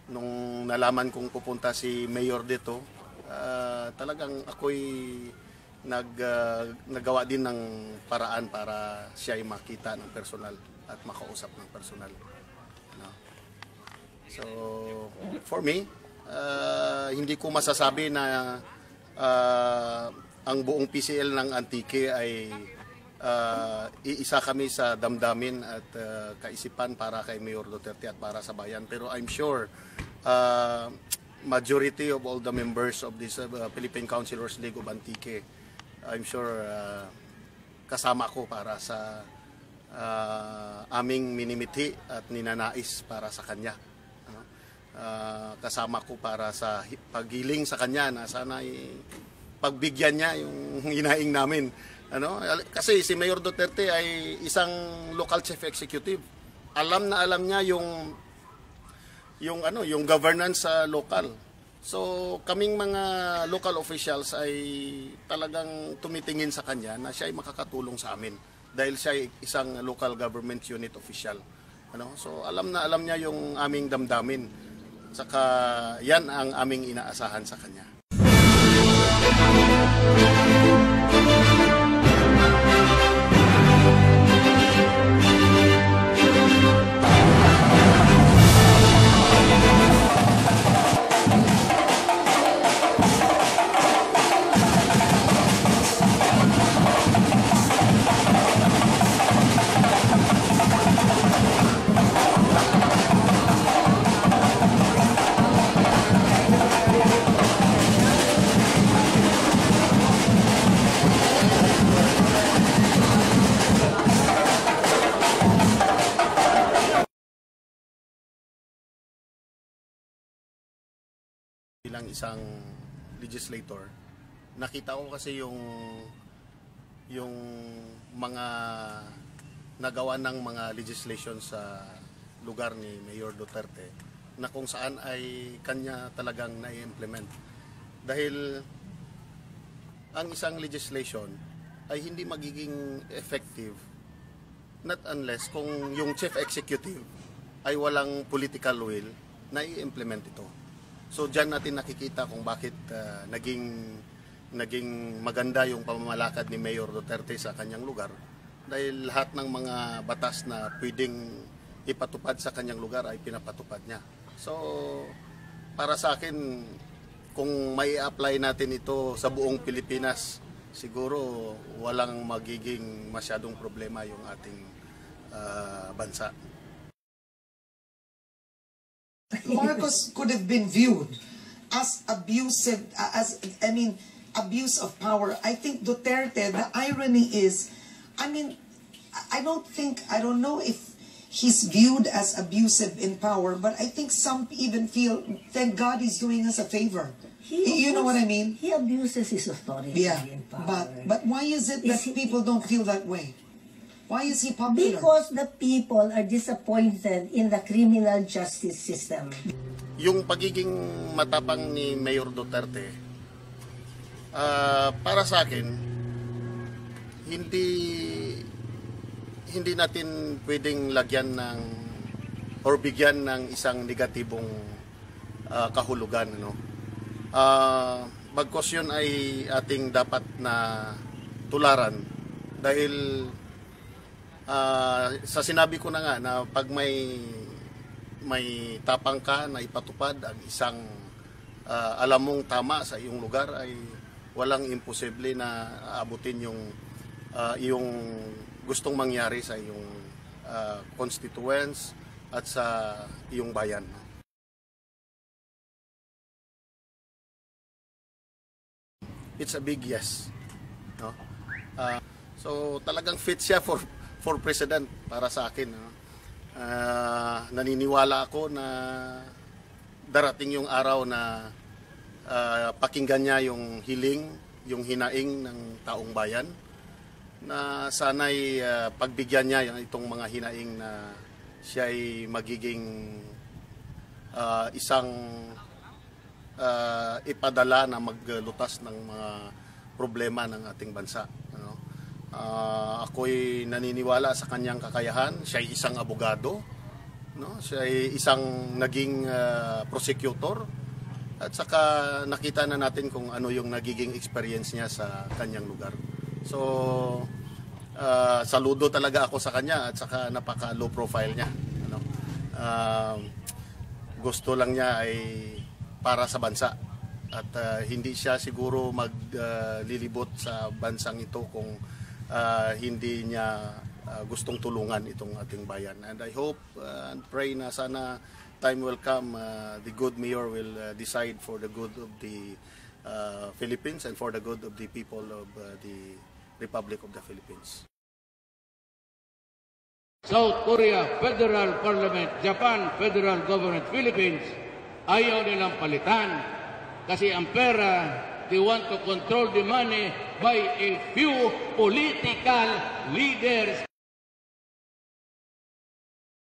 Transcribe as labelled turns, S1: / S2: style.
S1: nung nalaman kong pupunta si Mayor dito, talagang ako'y nagawa din ng paraan para siya ay makita ng personal at makausap ng personal. No? So, for me, hindi ko masasabi na ang buong PCL ng Antique ay iisa kami sa damdamin at kaisipan para kay Mayor Duterte at para sa bayan. Pero I'm sure majority of all the members of this Philippine Councilors League of Antique, I'm sure kasama ko para sa aming minimiti at ninanais para sa kanya. Kasama ko para sa paggiling sa kanya na sana pagbigyan niya yung hinaing namin. Kasi si Mayor Duterte ay isang local chief executive. Alam na alam niya yung governance sa local. So kaming mga local officials ay talagang tumitingin sa kanya na siya ay makakatulong sa amin dahil siya ay isang local government unit official. So alam na alam niya yung aming damdamin. Saka yan ang aming inaasahan sa kanya. Bilang isang legislator, nakita ko kasi yung mga nagawa ng mga legislation sa lugar ni Mayor Duterte na kung saan ay kanya talagang na-implement. Dahil ang isang legislation ay hindi magiging effective not unless kung yung chief executive ay walang political will na i-implement ito. So diyan natin nakikita kung bakit naging maganda yung pamamalakad ni Mayor Duterte sa kanyang lugar dahil lahat ng mga batas na pwedeng ipatupad sa kanyang lugar ay pinapatupad niya. So para sa akin, kung may apply natin ito sa buong Pilipinas, siguro walang magiging masyadong problema yung ating bansa.
S2: Marcos could have been viewed as abusive, abuse of power. I think Duterte, the irony is, I don't know if he's viewed as abusive in power, but I think some even feel, thank God he's doing us a favor. You know what I mean?
S3: He abuses his authority in power.
S2: But why is it that people don't feel that way? Why is he popular?
S3: Because the people are disappointed in the criminal justice system.
S1: Yung pagiging matapang ni Mayor Duterte, para sa akin, hindi natin pwedeng lagyan ng or bigyan ng isang negatibong kahulugan. Bagkus yun ay ating dapat na tularan dahil sa sinabi ko na nga na pag may tapang ka na ipatupad ang isang alam mong tama sa iyong lugar ay walang imposible na aabutin yung gustong mangyari sa iyong constituents at sa iyong bayan. It's a big yes. No? So talagang fit siya for president para sa akin. Naniniwala ako na darating yung araw na pakinggan niya yung hiling, yung hinaing ng taong bayan na sana'y pagbigyan niya itong mga hinaing na siya ay magiging isang ipadala na maglutas ng mga problema ng ating bansa. Ako'y naniniwala sa kanyang kakayahan. Siya ay isang abogado no? Siya ay isang naging prosecutor at saka nakita na natin kung ano yung nagiging experience niya sa kanyang lugar. So saludo talaga ako sa kanya at saka napaka low profile niya, ano? Gusto lang niya ay para sa bansa at hindi siya siguro maglilibot sa bansang ito kung hindi niya gustong tulungan itong ating bayan. And I hope and pray na sana time will come, the good mayor will decide for the good of the Philippines and for the good of the people of the Republic of the Philippines.
S4: South Korea, Federal Parliament, Japan, Federal Government, Philippines, ayaw nilang palitan kasi ang pera, they want to control the money by a few political leaders